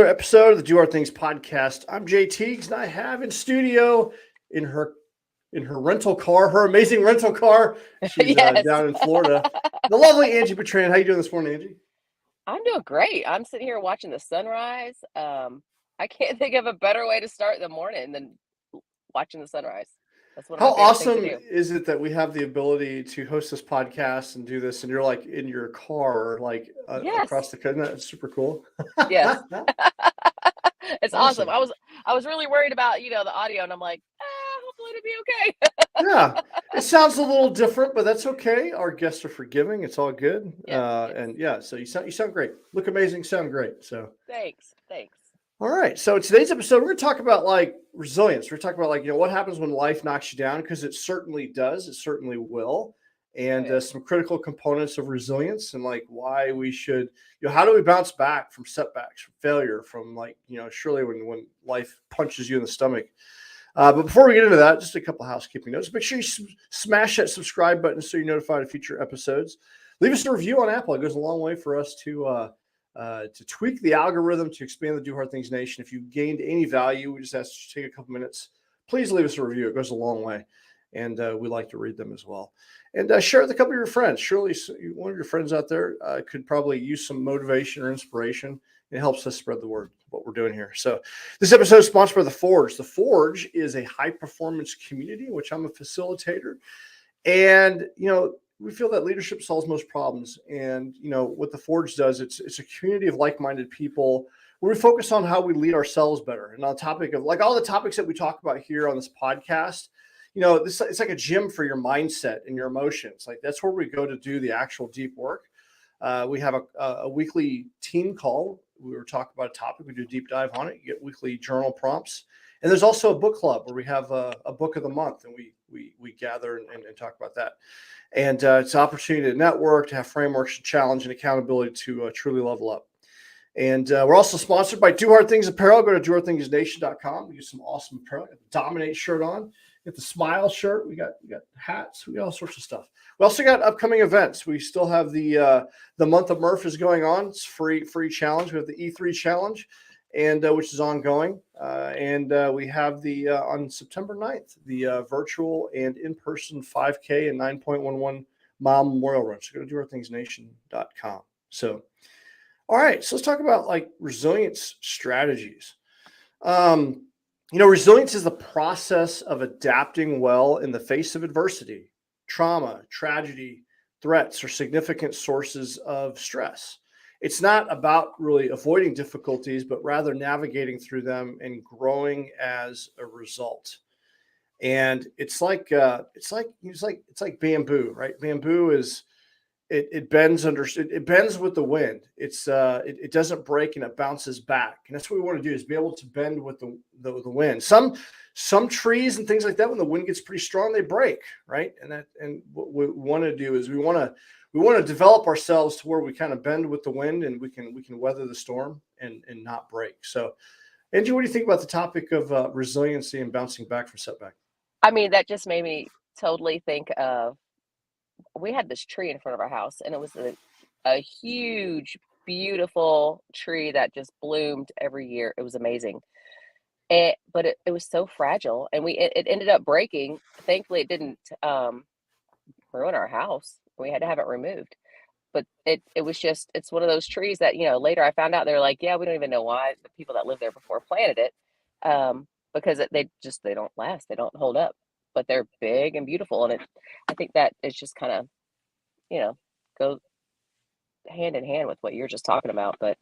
another episode of the Do Our Things podcast. I'm Jay Teagues, and I have in studio in her rental car, her amazing rental car. She's Yes. down in Florida. The lovely Angie Bertrand. How you doing this morning, Angie? I'm doing great. I'm sitting here watching the sunrise. I can't think of a better way to start the morning than watching the sunrise. That's one of How my favorite things to awesome do. is it that we have the ability to host this podcast and do this, and you're like in your car, like across Yes. the country? That's super cool. Yes. It's awesome. Awesome. I was really worried about, the audio, and I'm like, hopefully it'll be okay. Yeah, it sounds a little different, but that's okay. Our guests are forgiving. It's all good. Yes, yes. And yeah, so you sound great. Look amazing. Sound great. So Thanks. all right. So today's episode, we're going to talk about like resilience. We're talking about like what happens when life knocks you down, because it certainly does. It certainly will. And Yeah. some critical components of resilience, and like why we should, how do we bounce back from setbacks, from failure, from like, surely when life punches you in the stomach. But before we get into that, just a couple of housekeeping notes. Make sure you smash that subscribe button so you're notified of future episodes. Leave us a review on Apple. It goes a long way for us to tweak the algorithm to expand the Do Hard Things Nation. If you gained any value, we just ask you to take a couple minutes. Please leave us a review. It goes a long way, and we like to read them as well. And share with a couple of your friends. Surely one of your friends out there could probably use some motivation or inspiration. It helps us spread the word what we're doing here. So this episode is sponsored by The Forge. The Forge is a high-performance community in which I'm a facilitator. And, we feel that leadership solves most problems. And, what The Forge does, it's a community of like-minded people where we focus on how we lead ourselves better. And on the topic of like all the topics that we talk about here on this podcast, it's like a gym for your mindset and your emotions. Like that's where we go to do the actual deep work. We have a weekly team call. We were talking about a topic. We do a deep dive on it. You get weekly journal prompts. And there's also a book club where we have a book of the month, and we gather and talk about that. And it's an opportunity to network, to have frameworks, to challenge, and accountability to truly level up. And we're also sponsored by Do Hard Things Apparel. Go to dohardthingsnation.com. We get some awesome apparel. Got the Dominate shirt on. Get the Smile shirt. We got hats. We got all sorts of stuff. We also got upcoming events. We still have the month of Murph is going on. It's free challenge. We have the E3 challenge, and which is ongoing. And we have the on September 9th, the virtual and in-person 5K and 9.11 mile memorial run. So go to dohardthingsnation.com. So, all right. So let's talk about like resilience strategies. Resilience is the process of adapting well in the face of adversity, trauma, tragedy, threats, or significant sources of stress. It's not about really avoiding difficulties, but rather navigating through them and growing as a result. And it's like bamboo, right? Bamboo is it bends it bends with the wind. It doesn't break, and it bounces back. And that's what we want to do, is be able to bend with the wind. Some trees and things like that, when the wind gets pretty strong, they break, right? And what we want to do is we want to develop ourselves to where we kind of bend with the wind, and we can weather the storm and not break. So, Angie, what do you think about the topic of resiliency and bouncing back from setback? I mean, that just made me totally think of, we had this tree in front of our house, and it was a huge, beautiful tree that just bloomed every year. It was amazing. But it was so fragile, and it ended up breaking. Thankfully, it didn't ruin our house. We had to have it removed. But it was just, it's one of those trees that, later I found out they're like, yeah, we don't even know why the people that lived there before planted it, because they don't last. They don't hold up, but they're big and beautiful. And I think that it's just kind of, go hand in hand with what you're just talking about. But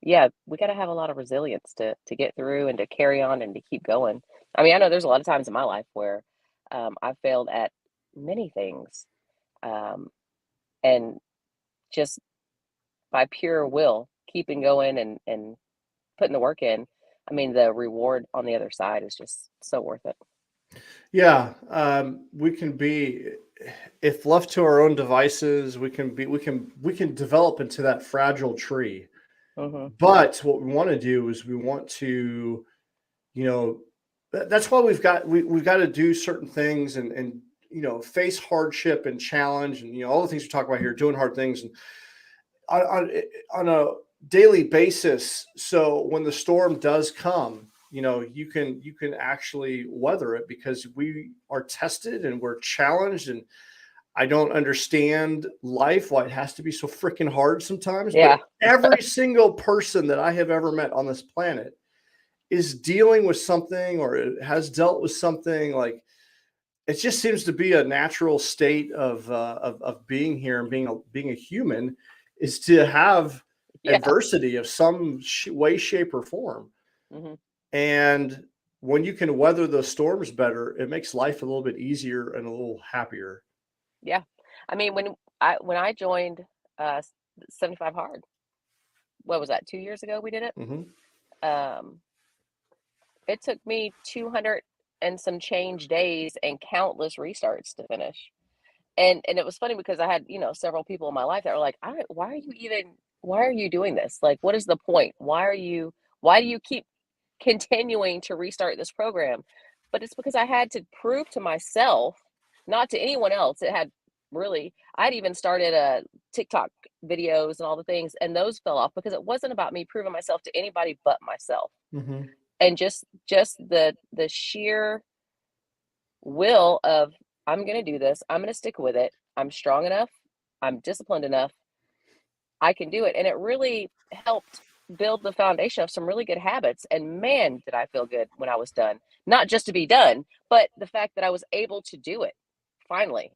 yeah, we got to have a lot of resilience to get through and to carry on and to keep going. I mean, I know there's a lot of times in my life where I've failed at many things, and just by pure will, keeping going and putting the work in. I mean, the reward on the other side is just so worth it. Yeah, we can be, if left to our own devices, we can develop into that fragile tree. Hmm. But what we want to do is we want to, that's why we've got to do certain things and face hardship and challenge, and all the things we talk about here, doing hard things, and on daily basis. So when the storm does come, you can actually weather it because we are tested and we're challenged. And I don't understand life, why it has to be so freaking hard sometimes. Yeah. But every single person that I have ever met on this planet is dealing with something or it has dealt with something. Like, it just seems to be a natural state of being here and being a human, is to have Yeah. adversity of some way, shape, or form. Hmm. And when you can weather those storms better, it makes life a little bit easier and a little happier. Yeah. I mean, when I joined 75 Hard, what was that? 2 years ago we did it. Hmm. Um, it took me 200 and some change days and countless restarts to finish. And it was funny because I had, several people in my life that were like, why are you doing this? Like, what is the point? Why do you keep continuing to restart this program? But it's because I had to prove to myself, not to anyone else. I'd even started TikTok videos and all the things, and those fell off because it wasn't about me proving myself to anybody but myself. Hmm. And just the sheer will of, I'm going to do this. I'm going to stick with it. I'm strong enough. I'm disciplined enough. I can do it. And it really helped build the foundation of some really good habits. And man, did I feel good when I was done. Not just to be done, but the fact that I was able to do it finally.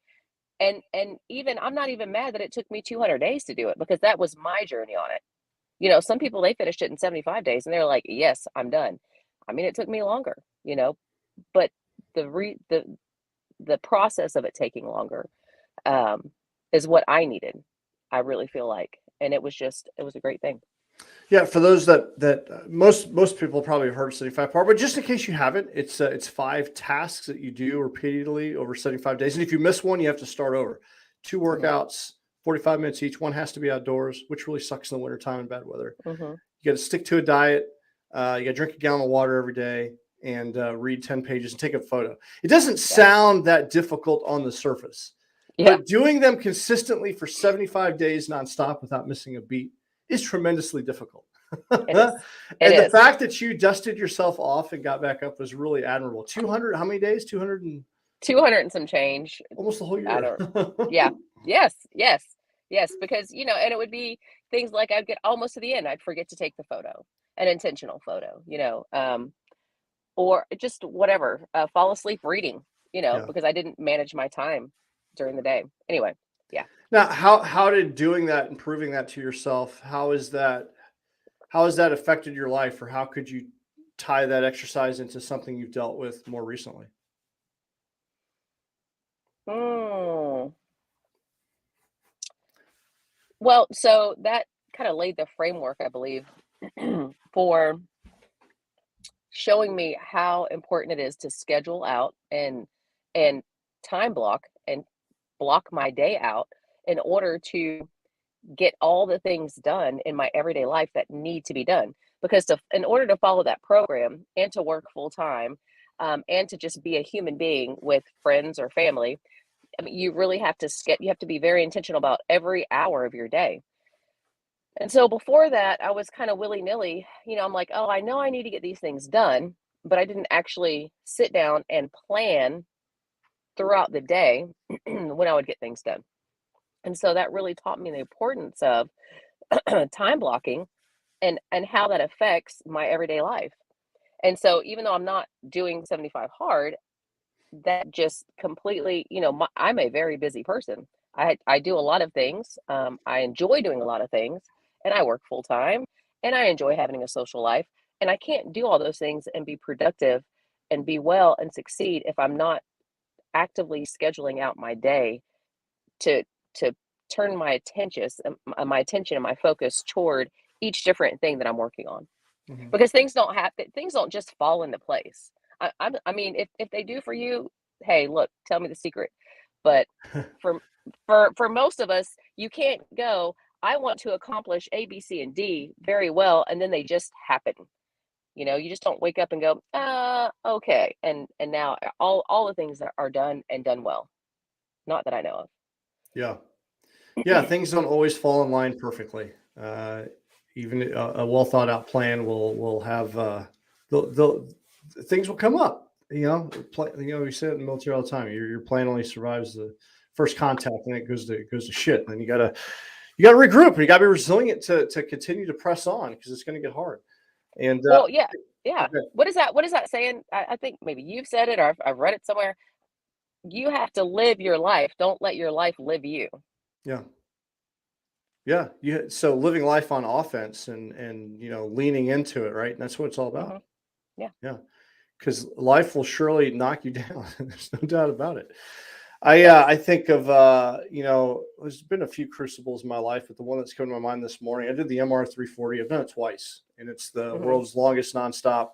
And even I'm not even mad that it took me 200 days to do it, because that was my journey on it. Some people, they finished it in 75 days and they're like, "Yes, I'm done." I mean, it took me longer, but the process of it taking longer, um, is what I needed. I really feel like, and it was a great thing. Yeah, for those that most people probably have heard of 75 Par, but just in case you haven't, it's 5 tasks that you do repeatedly over 75 days, and if you miss one, you have to start over. Two Mhm, workouts, 45 minutes each. One has to be outdoors, which really sucks in the wintertime and bad weather. mhm. You got to stick to a diet. You got to drink a gallon of water every day and read 10 pages and take a photo. It doesn't Yeah, sound that difficult on the surface, yeah, but doing them consistently for 75 days nonstop without missing a beat is tremendously difficult. it is. It And the is. fact that you dusted yourself off and got back up was really admirable. 200, how many days? 200 and 200 and some change. almost the whole I year. don't, yeah. Yes, yes, yes, because, and it would be things like I'd get almost to the end, I'd forget to take the photo, an intentional photo, or just whatever, fall asleep reading, Yeah. because I didn't manage my time during the day. Anyway, yeah. Now, how did doing that and proving that to yourself, how has that affected your life, or how could you tie that exercise into something you've dealt with more recently? Mm. Well, so that kind of laid the framework, I believe, for showing me how important it is to schedule out and time block and block my day out in order to get all the things done in my everyday life that need to be done. Because in order to follow that program and to work full time, and to just be a human being with friends or family, I mean, you really have to you have to be very intentional about every hour of your day. And so before that, I was kind of willy nilly. I'm like, oh, I know I need to get these things done, but I didn't actually sit down and plan throughout the day when I would get things done. And so that really taught me the importance of time blocking and how that affects my everyday life. And so even though I'm not doing 75 hard, that just completely, I'm a very busy person. I do a lot of things. I enjoy doing a lot of things, and I work full time, and I enjoy having a social life. And I can't do all those things and be productive and be well and succeed if I'm not actively scheduling out my day to to turn my attention and my focus toward each different thing that I'm working on, Mhm. because things don't just fall into place. I mean, if they do for you, hey, look, tell me the secret. But for for most of us, you can't go, I want to accomplish A, B, C, and D very well, and then they just happen. You just don't wake up and go, okay, and now all the things that are done and done well. Not that I know Yeah. Yeah, of. things don't always fall in line perfectly. Uh, even a well thought out plan will have they'll things will come up. We say it in the military all the time. Your plan only survives the first contact, and it goes to shit. And then you gotta regroup, and you gotta be resilient to continue to press on because it's going to get hard. And Well, yeah, yeah. okay, What is that saying? I think maybe you've said it or I've read it somewhere. You have to live your life. Don't let your life live you. yeah, yeah. So living life on offense and leaning into it, right? And that's what it's all Hmm. about. Yeah. Yeah, because life will surely knock you down. There's no doubt about it. Yes. I think of there's been a few crucibles in my life, but the one that's come to my mind this morning, I did the MR 340. I've done it twice, and it's the Hmm. world's longest nonstop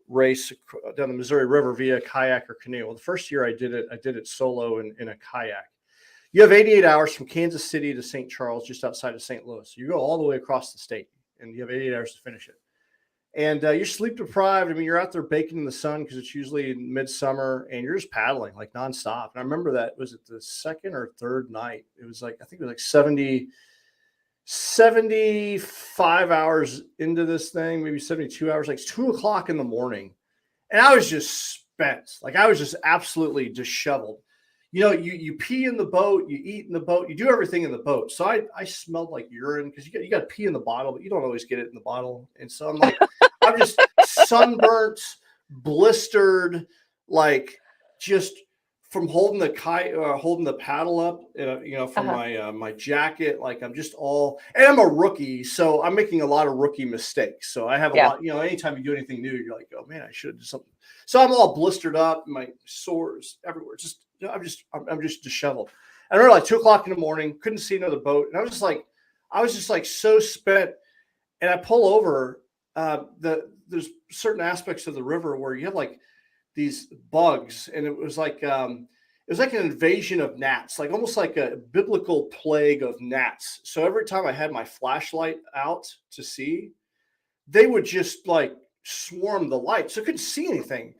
race down the Missouri River via kayak or canoe. Well, the first year I did it solo in a kayak. You have 88 hours from Kansas City to St. Charles, just outside of St. Louis. You go all the way across the state, and you have 88 hours to finish it. And you're sleep deprived. I mean, you're out there baking in the sun because it's usually in midsummer, and you're just paddling like nonstop. And I remember that was it the second or third night. It was like I think it was like 75 hours into this thing, maybe 72 hours, like 2 o'clock in the morning. And I was just spent. Like I was just absolutely disheveled. You pee in the boat, you eat in the boat, you do everything in the boat. So I smelled like urine because you got to pee in the bottle, but you don't always get it in the bottle. And so I'm just sunburnt, blistered, like just from holding the kite, holding the paddle up, from Uh-huh. my jacket. Like I'm just all, and I'm a rookie, so I'm making a lot of rookie mistakes. So I have a Yeah. lot. Anytime you do anything new, you're like, oh man, I should have done something. So I'm all blistered up, my sores everywhere. I'm just disheveled. I remember like 2 o'clock in the morning, couldn't see another boat, and I was just like so spent. And I pull over. There's certain aspects of the river where you have like these bugs, and it was like an invasion of gnats, like almost like a biblical plague of gnats. So every time I had my flashlight out to see, they would just like swarm the light, so I couldn't see anything.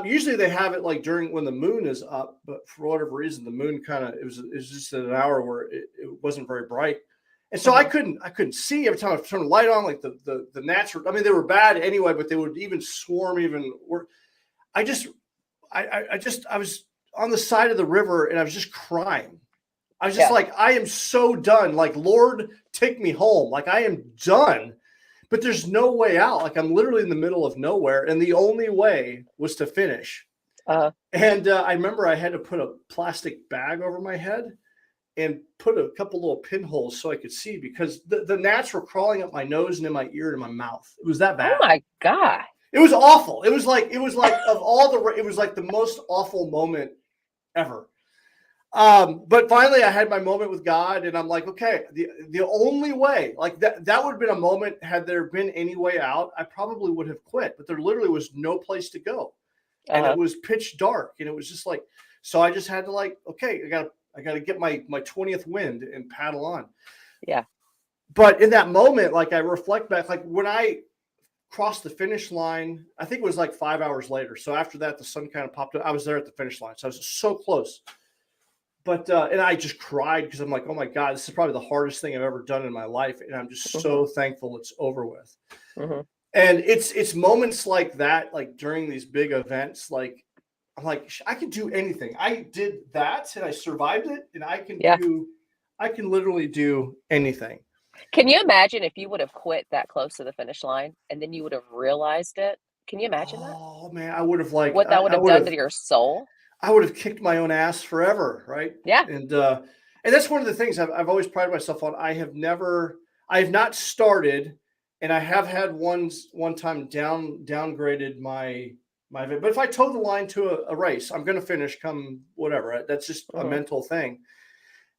Usually they have it like during when the moon is up, but for whatever reason, the moon kind of it was just at an hour where it wasn't very bright, and so Hmm. I couldn't see every time I turned the light on. Like the gnats were, I mean, they were bad anyway, but they would even swarm even. I just I was on the side of the river and I was just crying. I was just Yeah. like, I am so done. Like, Lord, take me home. Like I am done, but there's no way out. Like I'm literally in the middle of nowhere, and the only way was to finish. Uh, And I remember I had to put a plastic bag over my head and put a couple little pinholes so I could see because the gnats were crawling up my nose and in my ear and in my mouth. It was that oh bad. my God. It was awful. It was like of all the it was like the most awful moment ever. But finally I had my moment with God, and I'm like, okay, the only way, like that would have been a moment had there been any way out, I probably would have quit, but there literally was no place to go. And it Uh-huh. was pitch dark, and it was just like, so I just had to like, okay, I gotta get my 20th wind and paddle on. Yeah. But in that moment, like I reflect back, like when I crossed the finish line, I think it was like 5 hours later. So after that, the sun kind of popped up. I was there at the finish line. So I was so close. But and I just cried because I'm like, oh my God, this is probably the hardest thing I've ever done in my life. And I'm just Hmm. so thankful it's over with. Hmm. And it's moments like that, like during these big events, like I'm like, I can do anything. I did that and I survived it, and Yeah. I can literally do anything. Can you imagine if you would have quit that close to the finish line and then you would have realized it? Can you imagine that? Oh man, I would have like What that would have done to your soul? I would have kicked my own ass forever, right? Yeah. And that's one of the things I've always prided myself on. I have not started, and I have had one time downgraded my event. But if I toe the line to a race, I'm going to finish come whatever. Right? That's just a Hmm. mental thing.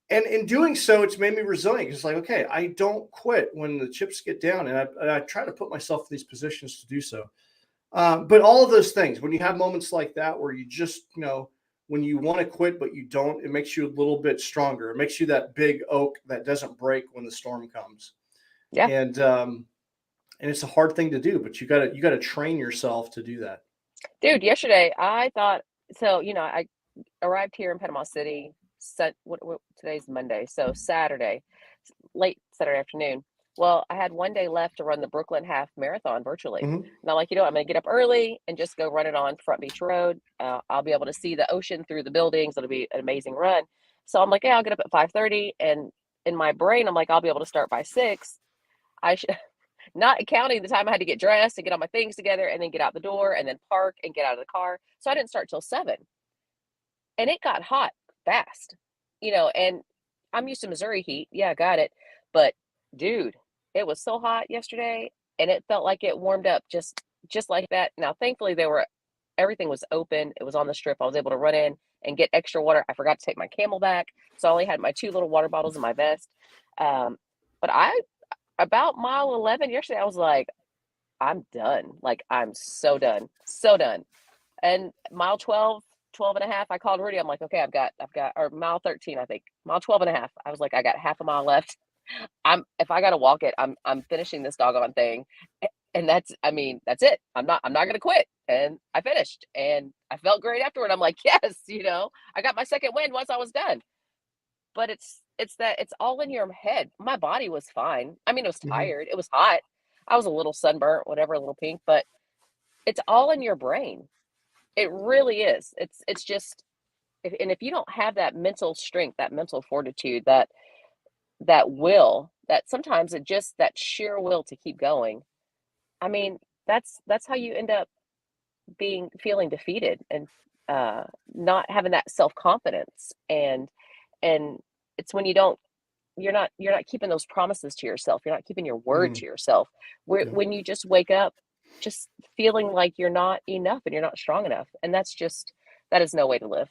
And in doing so, it's made me resilient. It's like, okay, I don't quit when the chips get down, and I try to put myself in these positions to do so. But all of those things, when you have moments like that where you just, when you want to quit but you don't, it makes you a little bit stronger. It makes you that big oak that doesn't break when the storm comes. Yeah. And it's a hard thing to do, but you gotta train yourself to do that. Dude, yesterday I thought so, I arrived here in Panama City, today's Monday, so Saturday, late Saturday afternoon. Well, I had 1 day left to run the Brooklyn Half Marathon virtually. Mhm. And I'm like, you know, I'm going to get up early and just go run it on Front Beach Road. I'll be able to see the ocean through the buildings. It'll be an amazing run. So I'm like, yeah, I'll get up at 5:30. And in my brain, I'm like, I'll be able to start by 6. I should not counting the time I had to get dressed and get all my things together and then get out the door and then park and get out of the car. So I didn't start till 7. And it got hot fast, and I'm used to Missouri heat. Yeah, I got it. But dude, it was so hot yesterday and it felt like it warmed up just like that. Now, thankfully everything was open. It was on the strip. I was able to run in and get extra water. I forgot to take my Camelback, so I only had my 2 little water bottles in my vest. But I about mile 11 yesterday, I was like, I'm done. Like, I'm so done. So done. And mile 12, 12 and a half, I called Rudy. I'm like, okay, I've got, or mile 13, I think, mile 12 and a half. I was like, I got half a mile left. If I got to walk it, I'm finishing this doggone thing. And that's it. I'm not going to quit. And I finished and I felt great afterward. I'm like, yes, I got my second win once I was done. But it's all in your head. My body was fine. I mean, it was Mhm. tired. It was hot. I was a little sunburnt, whatever, a little pink, but it's all in your brain. It really is. It's just if you don't have that mental strength, that mental fortitude, that will, that sometimes it just that sheer will to keep going. I mean, that's how you end up feeling defeated and not having that self-confidence and it's when you're not keeping those promises to yourself. You're not keeping your word Mhm. to yourself. Yeah. When you just wake up just feeling like you're not enough and you're not strong enough. And that is no way to live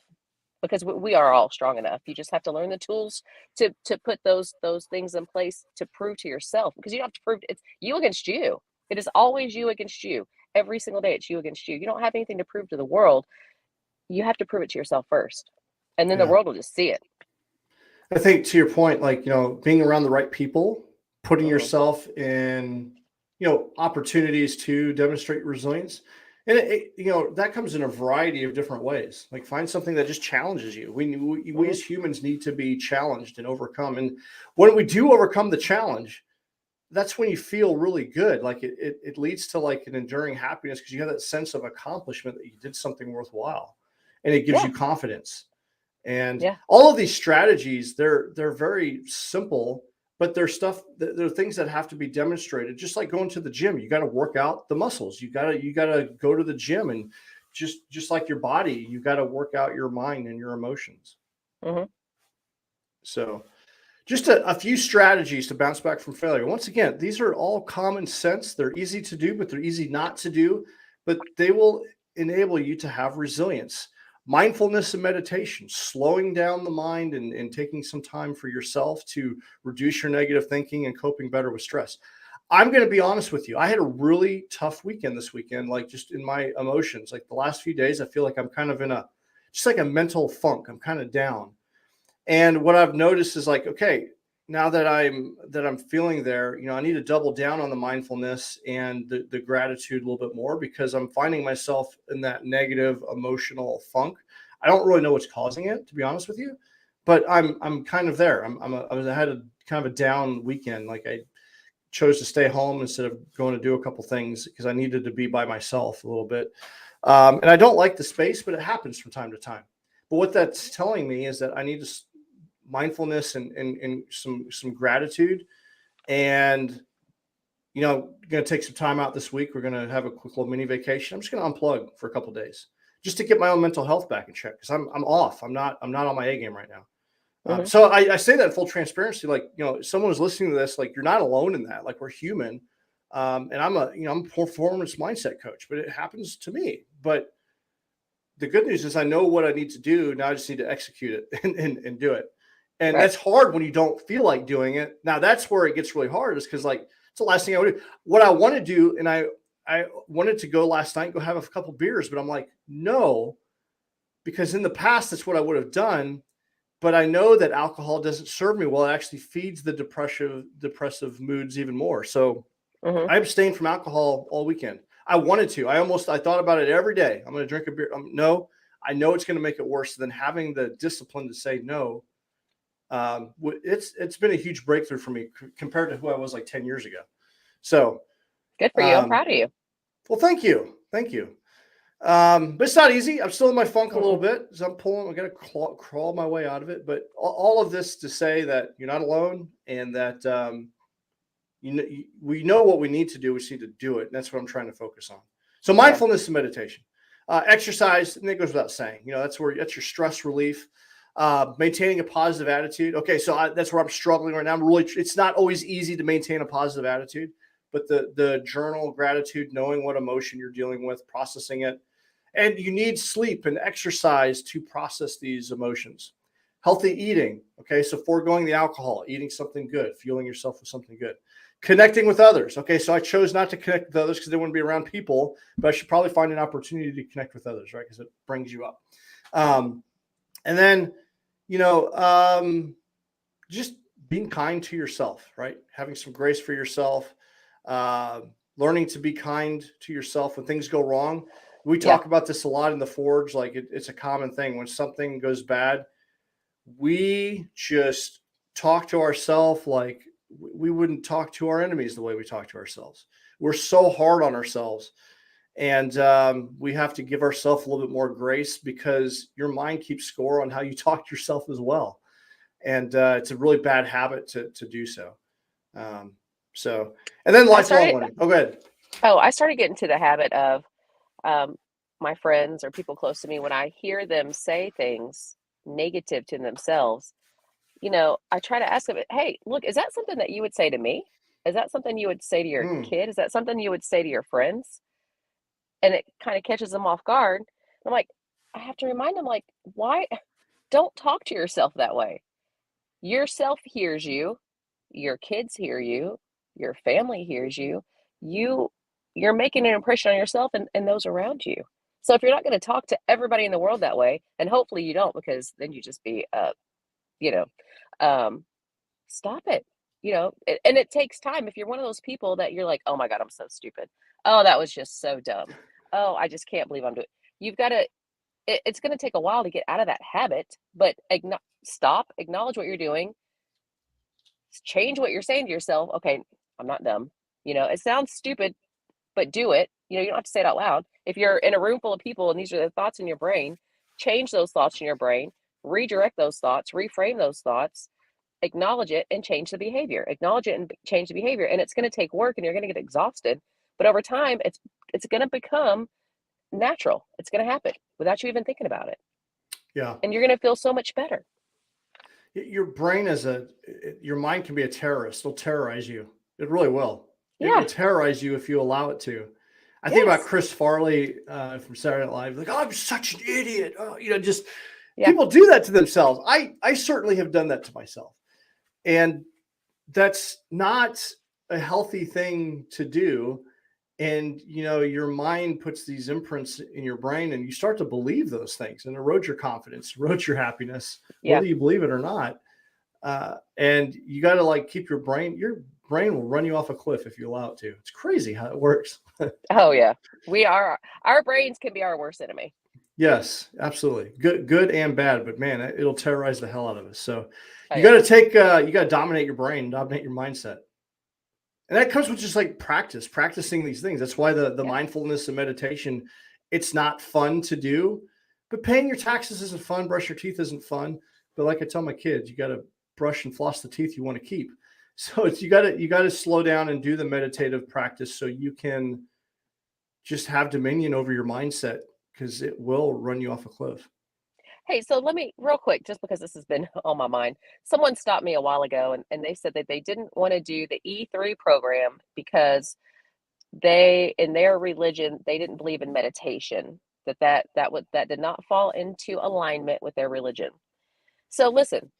because we are all strong enough. You just have to learn the tools to put those things in place to prove to yourself because you don't have to prove it's you against you. It is always you against you. Every single day it's you against you. You don't have anything to prove to the world. You have to prove it to yourself first. And then the Yeah. world will just see it. I think to your point, like, being around the right people, putting Hmm. yourself in, opportunities to demonstrate resilience. And that comes in a variety of different ways. Like find something that just challenges you. We Hmm. as humans need to be challenged and overcome. And when we do overcome the challenge, that's when you feel really good. Like it leads to like an enduring happiness because you have that sense of accomplishment that you did something worthwhile. And it gives Yeah. you confidence. And Yeah. all of these strategies, they're very simple, but they're things that have to be demonstrated. Just like going to the gym, you got to work out the muscles. You got to go to the gym and just like your body, you got to work out your mind and your emotions. Hmm. So just a few strategies to bounce back from failure. Once again, these are all common sense. They're easy to do, but they're easy not to do. But they will enable you to have resilience. Mindfulness and meditation, slowing down the mind and taking some time for yourself to reduce your negative thinking and coping better with stress. I'm going to be honest with you. I had a really tough weekend this weekend, like just in my emotions. Like the last few days, I feel like I'm kind of in just like a mental funk. I'm kind of down. And what I've noticed is like, okay, now that I'm feeling there, I need to double down on the mindfulness and the gratitude a little bit more because I'm finding myself in that negative emotional funk. I don't really know what's causing it, to be honest with you, but I'm kind of there. I had a kind of a down weekend. Like I chose to stay home instead of going to do a couple things because I needed to be by myself a little bit. And I don't like the space, but it happens from time to time. But what that's telling me is that I need to mindfulness and some gratitude. And going to take some time out this week. We're going to have a quick little mini vacation. I'm just going to unplug for a couple of days just to get my own mental health back in check because I'm off. I'm not on my A game right now. Hmm. So I say that in full transparency. Like someone who's listening to this, like you're not alone in that. Like we're human. And I'm a performance mindset coach, but it happens to me. But the good news is I know what I need to do. Now I just need to execute it and do it. And Right. that's hard when you don't feel like doing it. Now that's where it gets really hard is because like it's the last thing I would do. What I want to do, and I wanted to go last night, go have a couple beers, but I'm like, no, because in the past that's what I would have done. But I know that alcohol doesn't serve me well. It actually feeds the depressive moods even more. So Hmm. I abstained from alcohol all weekend. I wanted to. I thought about it every day. I'm going to drink a beer. No, I know it's going to make it worse than having the discipline to say no. It's been a huge breakthrough for me compared to who I was like 10 years ago. So, Good for you. I'm um, proud of you. well, thank you. Thank you. But it's not easy. I'm still in my funk a little Mm-mm. bit. So I'm pulling, I got to crawl my way out of it. But all of this to say that you're not alone and that, we know what we need to do. We just need to do it. And that's what I'm trying to focus on. So Yeah. mindfulness and meditation, exercise, and it goes without saying, that's your stress relief, maintaining a positive attitude. Okay. So that's where I'm struggling right now. It's not always easy to maintain a positive attitude, but the journal gratitude, knowing what emotion you're dealing with, processing it, and you need sleep and exercise to process these emotions. Healthy eating. Okay. So foregoing the alcohol, eating something good, fueling yourself with something good. Connecting with others. Okay. So I chose not to connect with others because they wouldn't be around people, but I should probably find an opportunity to connect with others, right? Because it brings you up. Um, and then, you know, just being kind to yourself, right? Having some grace for yourself, uh, learning to be kind to yourself when things go wrong. We Yeah. talk about this a lot in the Forge. Like it's a common thing when something goes bad, we just talk to ourselves like we wouldn't talk to our enemies the way we talk to ourselves. We're so hard on ourselves. And we have to give ourselves a little bit more grace because your mind keeps score on how you talk to yourself as well. And it's a really bad habit to do so. Um, so, and then I lifelong started learning. Oh, good. I started getting to the habit of um, my friends or people close to me, when I hear them say things negative to themselves, I try to ask them, hey, look, is that something that you would say to me? Is that something you would say to your Mm, kid? Is that something you would say to your friends? And it kind of catches them off guard. I'm like, I have to remind them, like, why don't talk to yourself that way? Yourself hears you, your kids hear you, your family hears you. You you're making an impression on yourself and those around you. So if you're not going to talk to everybody in the world that way, and hopefully you don't, because then you just be you know, um, stop it. And it takes time. If you're one of those people that you're like, oh my God, I'm so stupid. Oh, that was just so dumb. Oh, I just can't believe I'm doing. You've got to. It's going to take a while to get out of that habit, but stop, acknowledge what you're doing, change what you're saying to yourself. Okay, I'm not dumb. It sounds stupid, but do it. You don't have to say it out loud. If you're in a room full of people and these are the thoughts in your brain, change those thoughts in your brain, redirect those thoughts, reframe those thoughts, acknowledge it and change the behavior. Acknowledge it and change the behavior. And it's going to take work and you're going to get exhausted. But over time, it's going to become natural. It's going to happen without you even thinking about it. yeah. And you're going to feel so much better. Your brain your mind can be a terrorist. It'll terrorize you. It really will. It Yeah. will terrorize you if you allow it to. I think about Yes. Chris Farley from Saturday Night Live. Like, oh, I'm such an idiot. Oh, just Yeah. people do that to themselves. I certainly have done that to myself, and that's not a healthy thing to do. And your mind puts these imprints in your brain, and you start to believe those things, and erode your confidence, erode your happiness, Yeah. whether you believe it or not. And you got to like keep your brain will run you off a cliff if you allow it to. It's crazy how it works. Oh yeah. Our brains can be our worst enemy. Yes, absolutely. Good and bad, but man, it'll terrorize the hell out of us. So Oh you yeah. got to you got to dominate your brain, dominate your mindset. And that comes with just like practicing these things. That's why the Yeah. mindfulness and meditation, it's not fun to do, but paying your taxes isn't fun. Brush your teeth isn't fun. But like I tell my kids, you got to brush and floss the teeth you want to keep. So you got to slow down and do the meditative practice so you can just have dominion over your mindset because it will run you off a cliff. Hey, so let me real quick, just because this has been on my mind. Someone stopped me a while ago and they said that they didn't want to do the E3 program because in their religion, they didn't believe in meditation, that did not fall into alignment with their religion. So listen,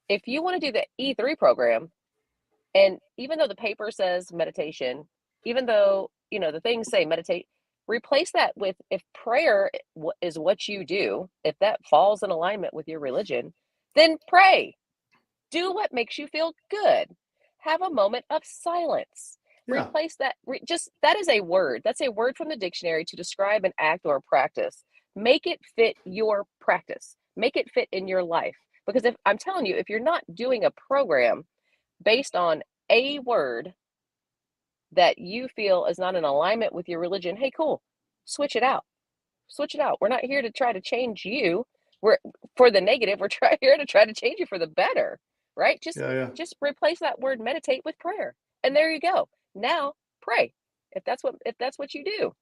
if you want to do the E3 program, and even though the paper says meditation, even though, the things say meditate, replace that with, if prayer is what you do, if that falls in alignment with your religion, then pray. Do what makes you feel good. Have a moment of silence. Yeah. Replace that. Just that is a word. That's a word from the dictionary to describe an act or a practice. Make it fit your practice. Make it fit in your life. Because if I'm telling you, if you're not doing a program based on a word that you feel is not in alignment with your religion, hey, cool, switch it out. Switch it out. We're not here to try to change you. We're for the negative. We're here to try to change you for the better, right? Yeah, yeah. Just replace that word meditate with prayer, and there you go. Now pray if that's what you do.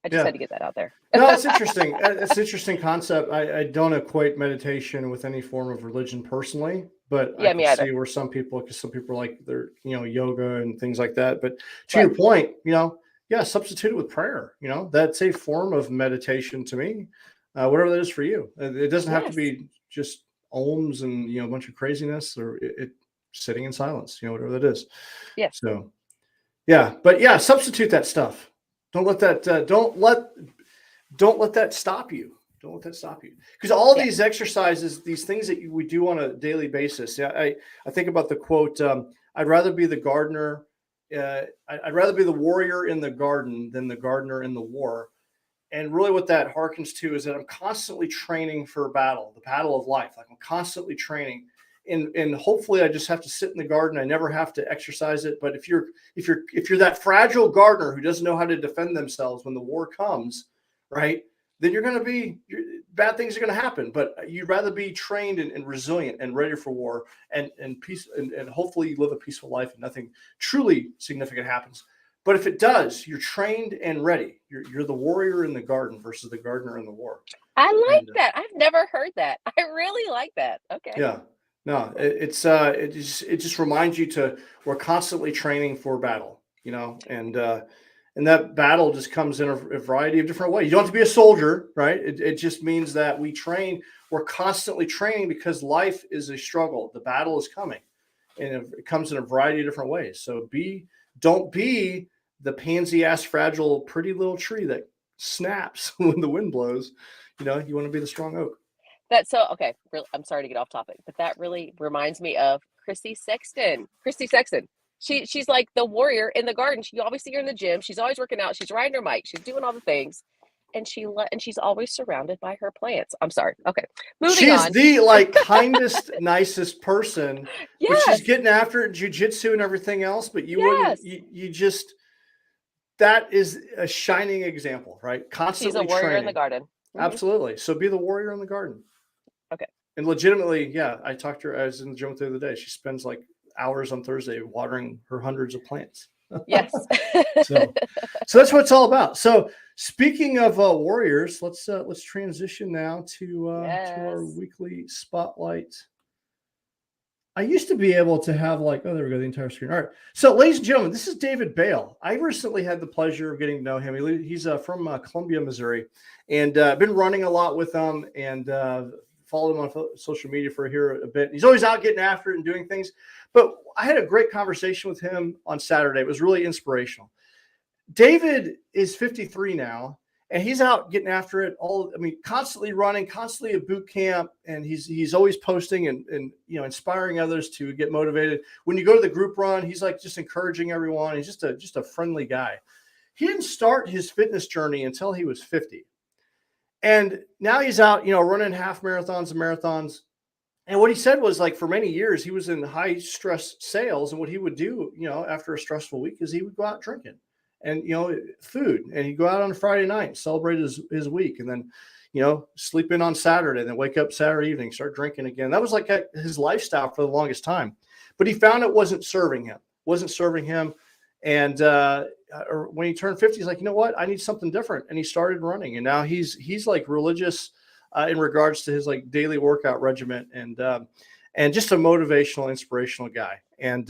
I just Yeah. had to get that out there. No, it's interesting. It's an interesting concept. I don't equate meditation with any form of religion personally, but I Yeah, me can either. see where some people, because some people are like they're, yoga and things like that. But to Right. your point, yeah, substitute it with prayer. That's a form of meditation to me, whatever that is for you. It doesn't have to Yes. be just ohms and, a bunch of craziness, or it sitting in silence, whatever that is. Yes. So, yeah, but yeah, substitute that stuff. Don't let that, don't let that stop you. Don't let that stop you. Because all Yeah. these exercises, these things that we do on a daily basis. Yeah, I think about the quote, I'd rather be the gardener. I'd rather be the warrior in the garden than the gardener in the war. And really what that harkens to is that I'm constantly training for battle, the battle of life. Like I'm constantly training. And hopefully I just have to sit in the garden. I never have to exercise it. But if you're that fragile gardener who doesn't know how to defend themselves when the war comes, right, then bad things are going to happen. But you'd rather be trained and resilient and ready for war and peace, and hopefully you live a peaceful life and nothing truly significant happens. But if it does, you're trained and ready. You're the warrior in the garden versus the gardener in the war. I like And that. I've never heard that. I really like that. Okay. yeah, no, it just reminds you we're constantly training for battle, and that battle just comes in a variety of different ways. You don't have to be a soldier, right? It just means that we're constantly training because life is a struggle. The battle is coming, and it comes in a variety of different ways. So don't be the pansy ass fragile pretty little tree that snaps when the wind blows. You want to be the strong oak. That's so okay. I'm sorry to get off topic, but that really reminds me of Christy Sexton. Christy Sexton. She's like the warrior in the garden. You always see her in the gym. She's always working out. She's riding her bike. She's doing all the things, and she's always surrounded by her plants. I'm sorry. Okay, moving on. She's the kindest, nicest person. Yes. But she's getting after it, jujitsu and everything else. But that is a shining example, right? Constantly she's a warrior training. in the garden. Mm-hmm. Absolutely. So be the warrior in the garden. Okay. And legitimately, yeah, I talked to her. I was in the gym with her the other day. She spends like hours on Thursday watering her hundreds of plants. Yes. so that's what it's all about. So speaking of warriors, let's transition now to our weekly spotlight. I used to be able to have there we go, the entire screen. All right. So ladies and gentlemen, this is David Bale. I recently had the pleasure of getting to know him. He's from Columbia, Missouri, and been running a lot with him and followed him on social media for a bit. He's always out getting after it and doing things. But I had a great conversation with him on Saturday. It was really inspirational. David is 53 now, and he's out getting after it constantly running, constantly at boot camp. And he's always posting and inspiring others to get motivated. When you go to the group run, he's like just encouraging everyone. He's just a friendly guy. He didn't start his fitness journey until he was 50. And now he's out, running half marathons and marathons. And what he said was for many years, he was in high stress sales. And what he would do, after a stressful week is he would go out drinking and, food. And he'd go out on a Friday night and celebrate his week. And then, sleep in on Saturday and then wake up Saturday evening, start drinking again. That was his lifestyle for the longest time. But he found it wasn't serving him. And when he turned 50, he's like, you know what? I need something different. And he started running. And now he's religious in regards to his daily workout regimen and just a motivational, inspirational guy. And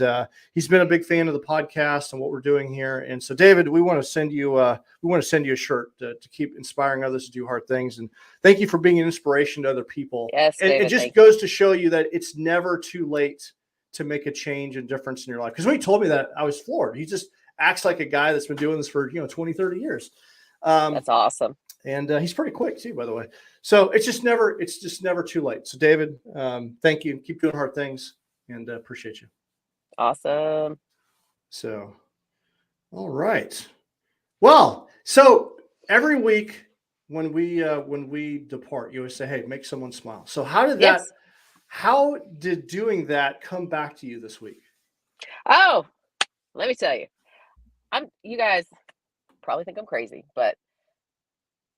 he's been a big fan of the podcast and what we're doing here. And so, David, we want to send you a shirt to keep inspiring others to do hard things. And thank you for being an inspiration to other people. Yes, and David, it just goes to show you that it's never too late to make a change and difference in your life. Because when he told me that, I was floored. He just acts like a guy that's been doing this for 20, 30 years. That's awesome. And he's pretty quick too, by the way. So it's just never too late. So David, thank you. Keep doing hard things, and appreciate you. Awesome. So, all right. Well, so every week when we depart, you always say, "Hey, make someone smile." So how did How did doing that come back to you this week? Oh, let me tell you. You guys probably think I'm crazy, but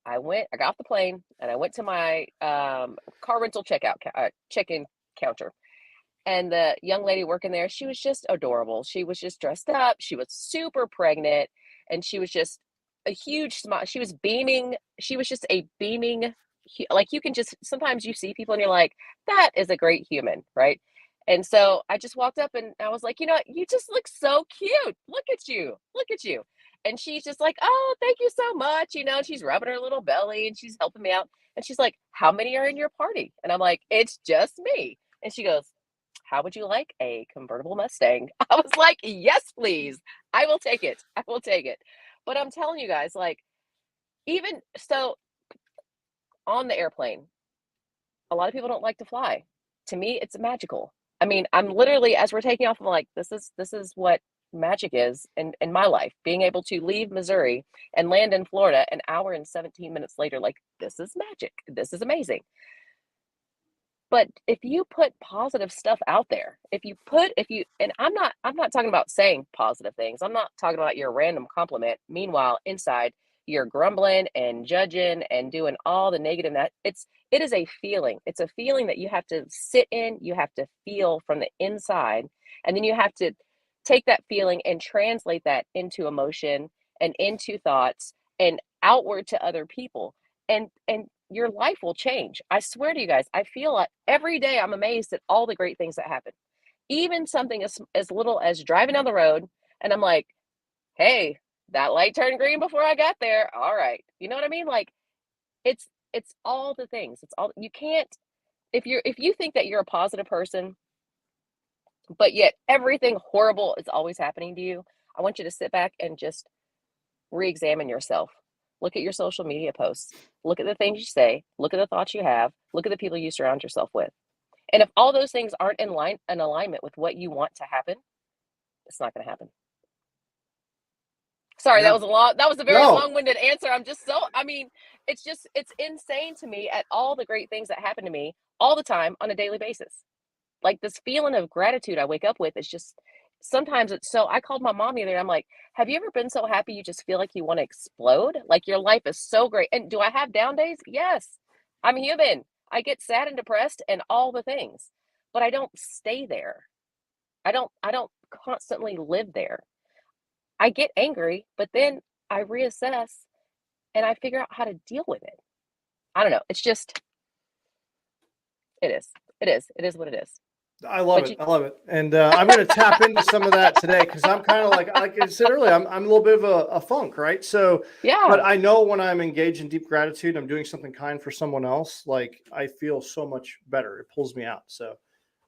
I got off the plane and I went to my car rental check-in counter. And the young lady working there, she was just adorable. She was just dressed up. She was super pregnant and she was just a huge smile. She was beaming. She was just a beaming, like you can just, sometimes you see people and you're like, that is a great human, right? And so I just walked up and I was like, you know, you just look so cute. Look at you. Look at you. And she's just like, oh, thank you so much. You know, she's rubbing her little belly and she's helping me out. And she's like, how many are in your party? And I'm like, it's just me. And she goes, how would you like a convertible Mustang? I was like, yes, please. I will take it. I will take it. But I'm telling you guys, like, even so on the airplane, a lot of people don't like to fly. To me, it's magical. I mean, I'm literally, as we're taking off, I'm like, this is what magic is in my life. Being able to leave Missouri and land in Florida an hour and 17 minutes later, like, this is magic. This is amazing. But if you put positive stuff out there, and I'm not talking about saying positive things. I'm not talking about your random compliment. Meanwhile, inside you're grumbling and judging and doing all the negative. It is a feeling. It's a feeling that you have to sit in, you have to feel from the inside, and then you have to take that feeling and translate that into emotion and into thoughts and outward to other people. And your life will change. I swear to you guys, I feel like every day I'm amazed at all the great things that happen. Even something as little as driving down the road and I'm like, hey, that light turned green before I got there. All right. You know what I mean? Like it's all the things. It's all you can't if you think that you're a positive person, but yet everything horrible is always happening to you, I want you to sit back and just re-examine yourself. Look at your social media posts. Look at the things you say. Look at the thoughts you have. Look at the people you surround yourself with. And if all those things aren't in alignment with what you want to happen, it's not going to happen. Sorry, Yeah. that was a very No. long-winded answer. I mean, it's insane to me at all the great things that happen to me all the time on a daily basis. Like this feeling of gratitude I wake up with is just sometimes it's so I called my mom the other day. I'm like, have you ever been so happy you just feel like you want to explode? Like your life is so great. And do I have down days? Yes. I'm human. I get sad and depressed and all the things. But I don't stay there. I don't constantly live there. I get angry, but then I reassess and I figure out how to deal with it. I don't know. It's just it is. It is what it is. I love But it. you I love it. And I'm going to tap into some of that today because I'm kind of like I said earlier, I'm a little bit of a funk, right? So, but yeah, I know when I'm engaged in deep gratitude, I'm doing something kind for someone else. Like I feel so much better. It pulls me out. So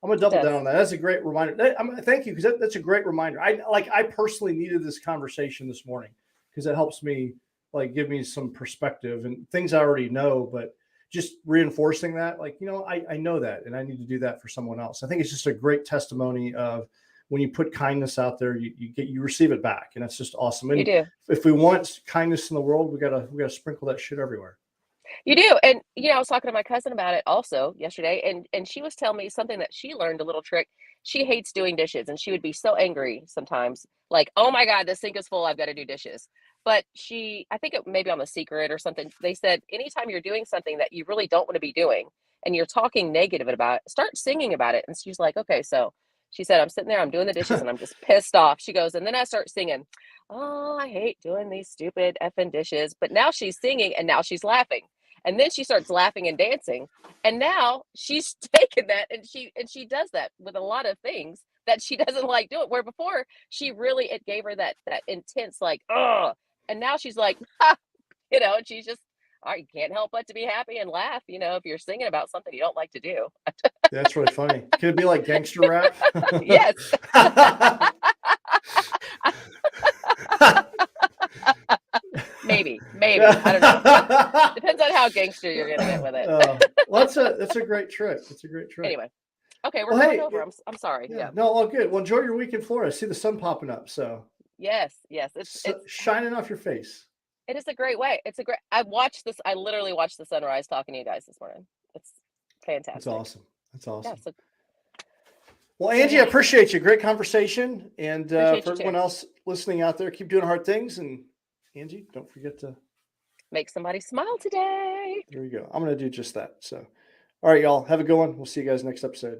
I'm going to it double does. down on that. That's a great reminder. Thank you because that's a great reminder. I personally needed this conversation this morning because it helps me like give me some perspective and things I already know, but just reinforcing that, like, I know that and I need to do that for someone else. I think it's just a great testimony of when you put kindness out there, you receive it back. And that's just awesome. You And do. if we want kindness in the world, we gotta sprinkle that shit everywhere. You do, and, I was talking to my cousin about it also yesterday, and she was telling me something that she learned, a little trick. She hates doing dishes, and she would be so angry sometimes, like, "Oh my god, the sink is full, I've gotta do dishes." But I think it maybe on The Secret or something, they said, "Anytime you're doing something that you really don't wanna be doing, and you're talking negative about it, start singing about it." And she's like, "Okay," so she said, "I'm sitting there, I'm doing the dishes, and I'm just pissed off." She goes, "And then I start singing, 'Oh, I hate doing these stupid effing dishes.'" But now she's singing, and now she's laughing. And then she starts laughing and dancing. And now she's taken that and she does that with a lot of things that she doesn't like doing. Where before she really it gave her that intense like, oh, and now she's like, ha, and she's just all right, you can't help but to be happy and laugh, if you're singing about something you don't like to do. That's really funny. Could it be like gangster rap? Yes. Maybe. I don't know. Depends on how gangster you're gonna get with it. Well, that's a great trick. That's a great trick. Anyway. Okay, we're Well, going hey, over. I'm sorry. yeah, Yeah. no, all good. Well, enjoy your week in Florida. I see the sun popping up, so Yes, yes. It's shining off your face. it is a great way. It's a great I literally watched the sunrise talking to you guys this morning. It's That's fantastic. awesome. That's Yeah, awesome. so Well, So, Angie, I yeah, appreciate you. Great conversation. And appreciate for you everyone too. else listening out there, keep doing hard things. And Angie, don't forget to, Make somebody smile today. there you go. I'm going to do just that. So, all right, y'all, have a good one. We'll see you guys next episode.